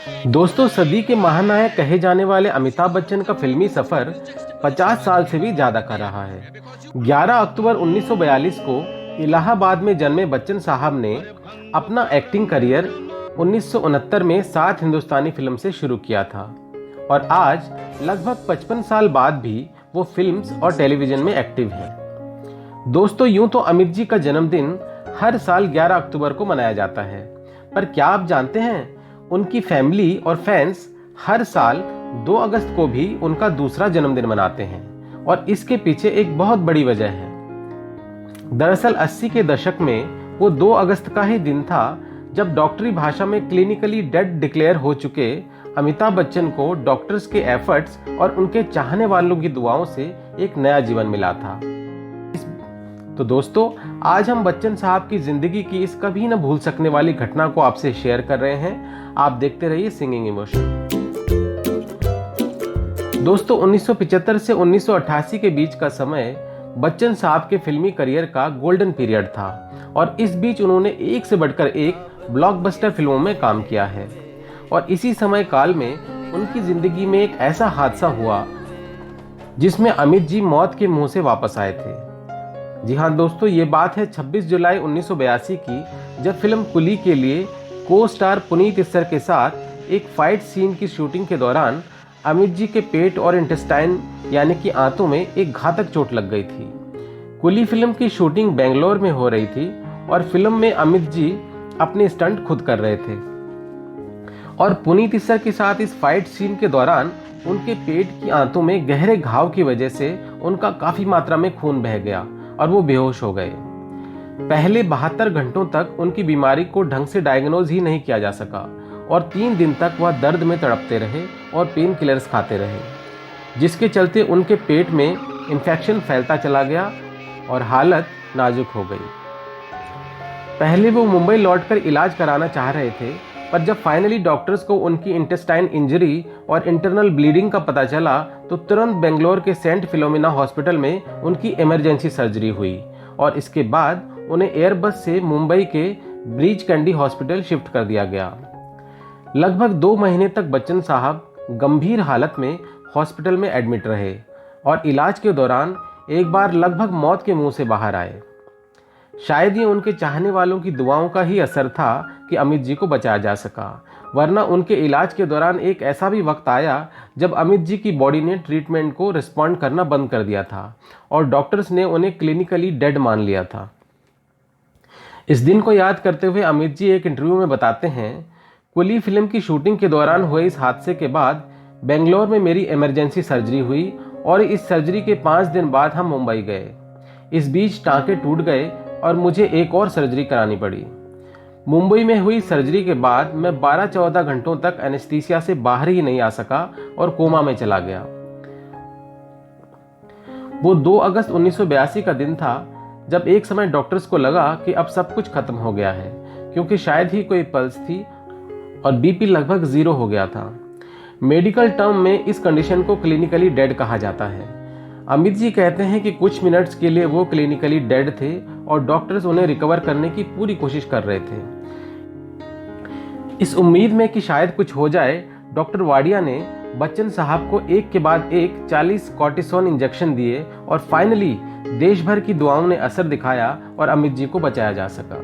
दोस्तों, सदी के महानायक कहे जाने वाले अमिताभ बच्चन का फिल्मी सफर 50 साल से भी ज्यादा का रहा है। 11 अक्टूबर 1942 को इलाहाबाद में जन्मे बच्चन साहब ने अपना एक्टिंग करियर 1969 में 7 हिंदुस्तानी फिल्म से शुरू किया था और आज लगभग 55 साल बाद भी वो फिल्म्स और टेलीविजन में एक्टिव हैं। दोस्तों, यूं तो अमित जी का जन्मदिन हर साल 11 अक्टूबर को मनाया जाता है, पर क्या आप जानते हैं उनकी फैमिली और फैंस हर साल 2 अगस्त को भी उनका दूसरा जन्मदिन मनाते हैं और इसके पीछे एक बहुत बड़ी वजह है। दरअसल 80 के दशक में वो 2 अगस्त का ही दिन था जब डॉक्टरी भाषा में क्लिनिकली डेड डिक्लेयर हो चुके अमिताभ बच्चन को डॉक्टर्स के एफर्ट्स और उनके चाहने वालों की दुआओं से एक नया जीवन मिला था। तो दोस्तों, आज हम बच्चन साहब की जिंदगी की इस कभी न भूल सकने वाली घटना को आपसे शेयर कर रहे हैं। आप देखते रहिए सिंगिंग इमोशन। दोस्तों, 1975 से 1988 के बीच का समय बच्चन साहब के फिल्मी करियर का गोल्डन पीरियड था और इस बीच उन्होंने एक से बढ़कर एक ब्लॉकबस्टर फिल्मों में काम किया है। और इसी समय काल में उनकी जिंदगी में एक ऐसा हादसा हुआ जिसमें अमित जी मौत के मुंह से वापस आए थे। जी हाँ दोस्तों, ये बात है 26 जुलाई 1982 की, जब फिल्म कुली के लिए को स्टार पुनीत इस्सर के साथ एक फाइट सीन की शूटिंग के दौरान अमित जी के पेट और इंटेस्टाइन यानी कि आंतों में एक घातक चोट लग गई थी। कुली फिल्म की शूटिंग बेंगलोर में हो रही थी और फिल्म में अमित जी अपने स्टंट खुद कर रहे थे और पुनीत इस्सर के साथ इस फाइट सीन के दौरान उनके पेट की आंतों में गहरे घाव की वजह से उनका काफी मात्रा में खून बह गया और वो बेहोश हो गए। पहले 72 घंटों तक उनकी बीमारी को ढंग से डायग्नोज ही नहीं किया जा सका और 3 दिन तक वह दर्द में तड़पते रहे और पेन किलर्स खाते रहे, जिसके चलते उनके पेट में इन्फेक्शन फैलता चला गया और हालत नाजुक हो गई। पहले वो मुंबई लौटकर इलाज कराना चाह रहे थे, पर जब फाइनली डॉक्टर्स को उनकी इंटेस्टाइन इंजरी और इंटरनल ब्लीडिंग का पता चला तो तुरंत बेंगलोर के सेंट फिलोमिना हॉस्पिटल में उनकी इमरजेंसी सर्जरी हुई और इसके बाद उन्हें एयरबस से मुंबई के ब्रीच कैंडी हॉस्पिटल शिफ्ट कर दिया गया। लगभग 2 महीने तक बच्चन साहब गंभीर हालत में हॉस्पिटल में एडमिट रहे और इलाज के दौरान एक बार लगभग मौत के मुंह से बाहर आए। शायद ये उनके चाहने वालों की दुआओं का ही असर था कि अमित जी को बचाया जा सका, वरना उनके इलाज के दौरान एक ऐसा भी वक्त आया जब अमित जी की बॉडी ने ट्रीटमेंट को रिस्पॉन्ड करना बंद कर दिया था और डॉक्टर्स ने उन्हें क्लिनिकली डेड मान लिया था। इस दिन को याद करते हुए अमित जी एक इंटरव्यू में बताते हैं, कुली फिल्म की शूटिंग के दौरान हुए इस हादसे के बाद बेंगलोर में मेरी इमरजेंसी सर्जरी हुई और इस सर्जरी के 5 दिन बाद हम मुंबई गए। इस बीच टांके टूट गए और मुझे एक और सर्जरी करानी पड़ी। मुंबई में हुई सर्जरी के बाद मैं 12-14 घंटों तक एनेस्थीसिया से बाहर ही नहीं आ सका और कोमा में चला गया। वो 2 अगस्त 1982 का दिन था जब एक समय डॉक्टर्स को लगा कि अब सब कुछ खत्म हो गया है, क्योंकि शायद ही कोई पल्स थी और बीपी लगभग 0 हो गया था। मेडिकल टर्म में इस कंडीशन को क्लिनिकली डेड कहा जाता है। अमित जी कहते हैं कि कुछ मिनट्स के लिए वो क्लिनिकली डेड थे और डॉक्टर्स उन्हें रिकवर करने की पूरी कोशिश कर रहे थे। इस उम्मीद में कि शायद कुछ हो जाए, डॉक्टर वाडिया ने बच्चन साहब को एक के बाद एक 40 कॉर्टिसोन इंजेक्शन दिए और फाइनली देश भर की दुआओं ने असर दिखाया और अमित जी को बचाया जा सका।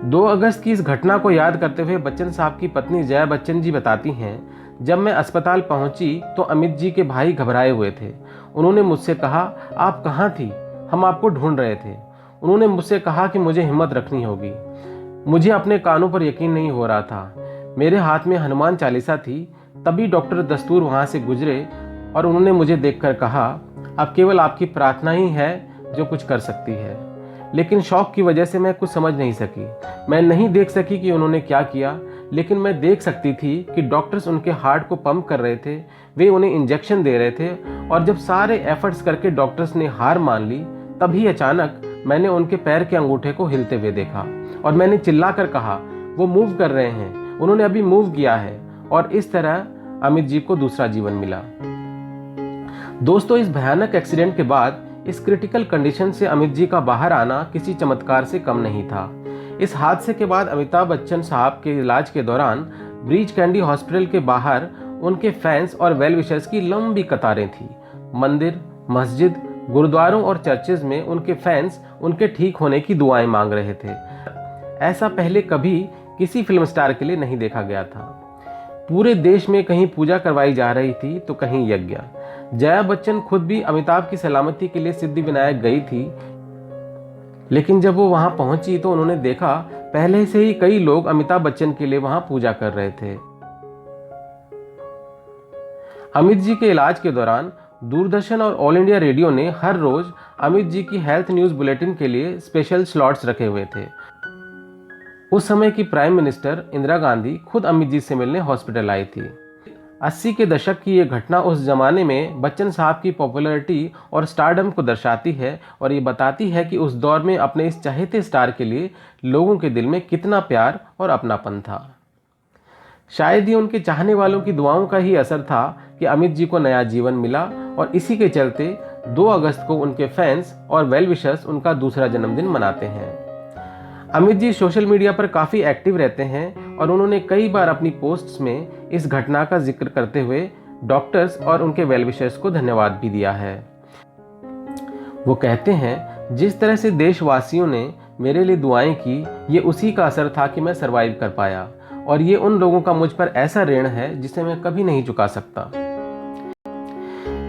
2 अगस्त की इस घटना को याद करते हुए बच्चन साहब की पत्नी जया बच्चन जी बताती हैं, जब मैं अस्पताल पहुंची तो अमित जी के भाई घबराए हुए थे। उन्होंने मुझसे कहा, आप कहाँ थी? हम आपको ढूंढ रहे थे। उन्होंने मुझसे कहा कि मुझे हिम्मत रखनी होगी। मुझे अपने कानों पर यकीन नहीं हो रहा था। मेरे हाथ में हनुमान चालीसा थी। तभी डॉक्टर दस्तूर वहां से गुजरे और उन्होंने मुझे देखकर कहा, अब केवल आपकी प्रार्थना ही है जो कुछ कर सकती है। लेकिन शौक की वजह से मैं कुछ समझ नहीं सकी। मैं नहीं देख सकी कि उन्होंने क्या किया, लेकिन मैं देख सकती थी कि डॉक्टर्स उनके हार्ट को पंप कर रहे थे, वे उन्हें इंजेक्शन दे रहे थे और जब सारे एफर्ट्स करके डॉक्टर्स ने हार मान ली, तभी अचानक मैंने उनके पैर के अंगूठे को हिलते हुए देखा और मैंने चिल्लाकर कहा, वो मूव कर रहे हैं, उन्होंने अभी मूव किया है। और इस तरह अमित जी को दूसरा जीवन मिला। दोस्तों, इस भयानक एक्सीडेंट के बाद इस क्रिटिकल कंडीशन से अमित जी का बाहर आना किसी चमत्कार से कम नहीं था। इस हादसे के बाद अमिताभ बच्चन साहब के इलाज के दौरान ब्रीच कैंडी हॉस्पिटल के बाहर उनके फैंस और वेल विशर्स की लंबी कतारें थी। मंदिर, मस्जिद, गुरुद्वारों और चर्चेज में उनके फैंस उनके ठीक होने की दुआएं मांग रहे थे। ऐसा पहले कभी किसी फिल्म स्टार के लिए नहीं देखा गया था। पूरे देश में कहीं पूजा करवाई जा रही थी तो कहीं यज्ञ। जया बच्चन खुद भी अमिताभ की सलामती के लिए सिद्धिविनायक गई थी, लेकिन जब वो वहां पहुंची तो उन्होंने देखा पहले से ही कई लोग अमिताभ बच्चन के लिए वहां पूजा कर रहे थे। अमित जी के इलाज के दौरान दूरदर्शन और ऑल इंडिया रेडियो ने हर रोज अमित जी की हेल्थ न्यूज बुलेटिन के लिए स्पेशल स्लॉट्स रखे हुए थे। उस समय की प्राइम मिनिस्टर इंदिरा गांधी खुद अमित जी से मिलने हॉस्पिटल आई थी। 80 के दशक की ये घटना उस जमाने में बच्चन साहब की पॉपुलैरिटी और स्टारडम को दर्शाती है और ये बताती है कि उस दौर में अपने इस चहेते स्टार के लिए लोगों के दिल में कितना प्यार और अपनापन था। शायद ये उनके चाहने वालों की दुआओं का ही असर था कि अमित जी को नया जीवन मिला और इसी के चलते 2 अगस्त को उनके फैंस और वेल विशर्स उनका दूसरा जन्मदिन मनाते हैं। अमित जी सोशल मीडिया पर काफ़ी एक्टिव रहते हैं और उन्होंने कई बार अपनी पोस्ट्स में इस घटना का जिक्र करते हुए डॉक्टर्स और उनके वेल विशर्स को धन्यवाद भी दिया है। वो कहते हैं, जिस तरह से देशवासियों ने मेरे लिए दुआएं की, ये उसी का असर था कि मैं सरवाइव कर पाया और ये उन लोगों का मुझ पर ऐसा ऋण है जिसे मैं कभी नहीं चुका सकता।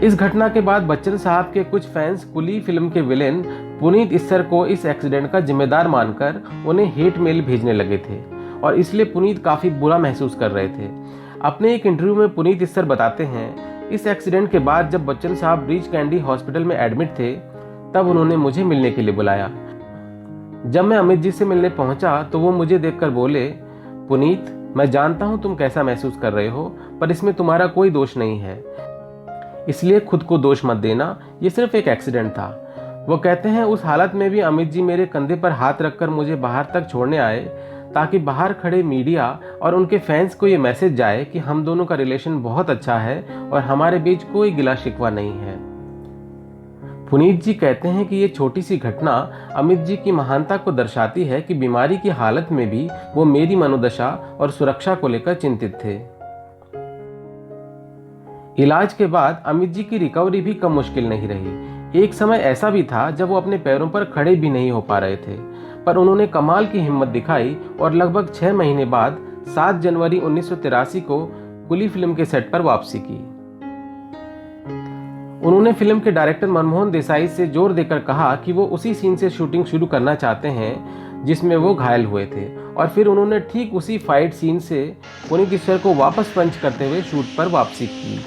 इस घटना के बाद बच्चन साहब के कुछ फैंस कुली फिल्म के विलेन पुनीत इस्सर को इस एक्सीडेंट का जिम्मेदार मानकर उन्हें हेट मेल भेजने लगे थे और इसलिए पुनीत काफी बुरा महसूस कर रहे थे। अपने एक इंटरव्यू में पुनीत इस्सर बताते हैं, इस एक्सीडेंट के बाद जब बच्चन साहब ब्रीच कैंडी हॉस्पिटल में एडमिट थे तब उन्होंने मुझे मिलने के लिए बुलाया। जब मैं अमित जी से मिलने पहुंचा तो वो मुझे देखकर बोले, पुनीत, मैं जानता हूं तुम कैसा महसूस कर रहे हो, पर इसमें तुम्हारा कोई दोष नहीं है, इसलिए खुद को दोष मत देना, ये सिर्फ एक एक्सीडेंट था। वो कहते हैं, उस हालत में भी अमित जी मेरे कंधे पर हाथ रखकर मुझे बाहर तक छोड़ने आए ताकि बाहर खड़े मीडिया और उनके फैंस को ये मैसेज जाए कि हम दोनों का रिलेशन बहुत अच्छा है और हमारे बीच कोई गिला शिकवा नहीं है। पुनीत जी कहते हैं कि ये छोटी सी घटना अमित जी की महानता को दर्शाती है कि बीमारी की हालत में भी वो मेरी मनोदशा और सुरक्षा को लेकर चिंतित थे। इलाज के बाद अमित जी की रिकवरी भी कम मुश्किल नहीं रही। एक समय ऐसा भी था जब वो अपने पैरों पर खड़े भी नहीं हो पा रहे थे, पर उन्होंने कमाल की हिम्मत दिखाई और लगभग 6 महीने बाद 7 जनवरी 1983 को कुली फिल्म के सेट पर वापसी की। उन्होंने फिल्म के डायरेक्टर मनमोहन देसाई से जोर देकर कहा कि वो उसी सीन से शूटिंग शुरू करना चाहते हैं जिसमें वो घायल हुए थे और फिर उन्होंने ठीक उसी फाइट सीन से पुनीत इस्सर को वापस पंच करते हुए शूट पर वापसी की।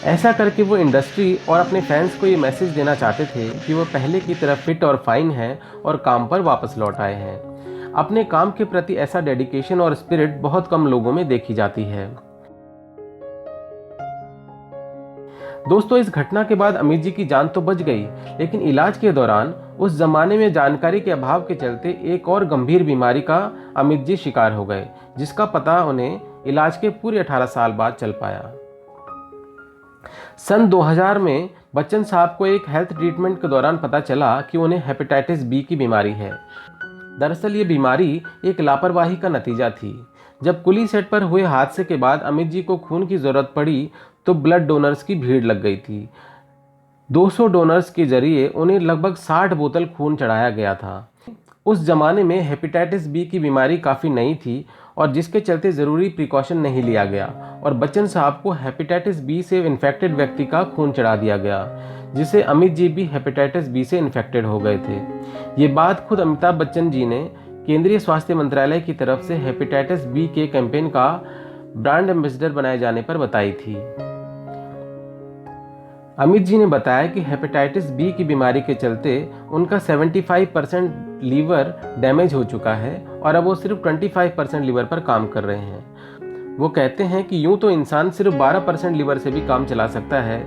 ऐसा करके वो इंडस्ट्री और अपने फैंस को ये मैसेज देना चाहते थे कि वो पहले की तरह फिट और फाइन हैं और काम पर वापस लौट आए हैं। अपने काम के प्रति ऐसा डेडिकेशन और स्पिरिट बहुत कम लोगों में देखी जाती है। दोस्तों, इस घटना के बाद अमित जी की जान तो बच गई, लेकिन इलाज के दौरान उस जमाने में जानकारी के अभाव के चलते एक और गंभीर बीमारी का अमित जी शिकार हो गए, जिसका पता उन्हें इलाज के पूरे 18 साल बाद चल पाया। सन 2000 में बच्चन साहब को एक हेल्थ ट्रीटमेंट के दौरान पता चला कि उन्हें हेपेटाइटिस बी की बीमारी है। दरअसल ये बीमारी एक लापरवाही का नतीजा थी। जब कुली सेट पर हुए हादसे के बाद अमित जी को खून की जरूरत पड़ी तो ब्लड डोनर्स की भीड़ लग गई थी। 200 डोनर्स के जरिए उन्हें लगभग 60 बोतल खून चढ़ाया गया था। उस जमाने में हेपेटाइटिस बी की बीमारी काफ़ी नई थी और जिसके चलते ज़रूरी प्रिकॉशन नहीं लिया गया और बच्चन साहब को हेपेटाइटिस बी से इन्फेक्टेड व्यक्ति का खून चढ़ा दिया गया, जिससे अमित जी भी हेपेटाइटिस बी से इन्फेक्टेड हो गए थे। ये बात खुद अमिताभ बच्चन जी ने केंद्रीय स्वास्थ्य मंत्रालय की तरफ से हेपेटाइटिस बी के कैंपेन का ब्रांड एम्बेसडर बनाए जाने पर बताई थी। अमित जी ने बताया कि हेपेटाइटिस बी की बीमारी के चलते उनका 75% लीवर डैमेज हो चुका है और अब वो सिर्फ 25% लीवर पर काम कर रहे हैं। वो कहते हैं कि यूं तो इंसान सिर्फ 12% लीवर से भी काम चला सकता है,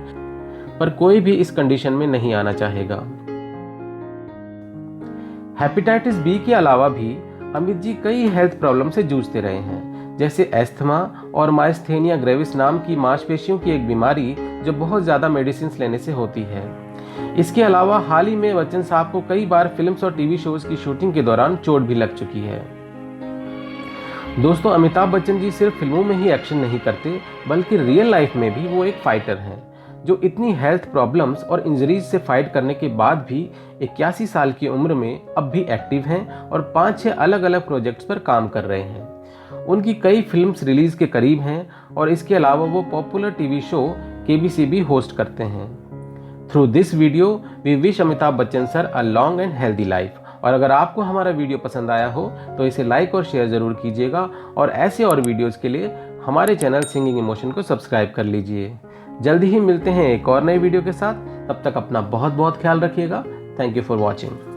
पर कोई भी इस कंडीशन में नहीं आना चाहेगा। हेपेटाइटिस बी के अलावा भी अमित जी कई हेल्थ प्रॉब्लम से जूझते रहे हैं, जैसे एस्थमा और माइस्थेनिया ग्रेविस नाम की मांसपेशियों की एक बीमारी जो बहुत ज़्यादा मेडिसिन लेने से होती है। इसके अलावा हाल ही में बच्चन साहब को कई बार फिल्म्स और टीवी शोज की शूटिंग के दौरान चोट भी लग चुकी है। दोस्तों, अमिताभ बच्चन जी सिर्फ फिल्मों में ही एक्शन नहीं करते, बल्कि रियल लाइफ में भी वो एक फाइटर हैं, जो इतनी हेल्थ प्रॉब्लम्स और इंजरीज से फाइट करने के बाद भी 81 साल की उम्र में अब भी एक्टिव हैं और 5-6 अलग अलग प्रोजेक्ट्स पर काम कर रहे हैं। उनकी कई फिल्म्स रिलीज के करीब हैं और इसके अलावा वो पॉपुलर टीवी शो केबीसी भी होस्ट करते हैं। Through this video we wish Amitabh Bachchan sir a long and healthy life. और अगर आपको हमारा वीडियो पसंद आया हो तो इसे लाइक और शेयर ज़रूर कीजिएगा और ऐसे और वीडियोस के लिए हमारे चैनल सिंगिंग इमोशन को सब्सक्राइब कर लीजिए। जल्दी ही मिलते हैं एक और नए वीडियो के साथ। तब तक अपना बहुत बहुत ख्याल रखिएगा। Thank you for watching.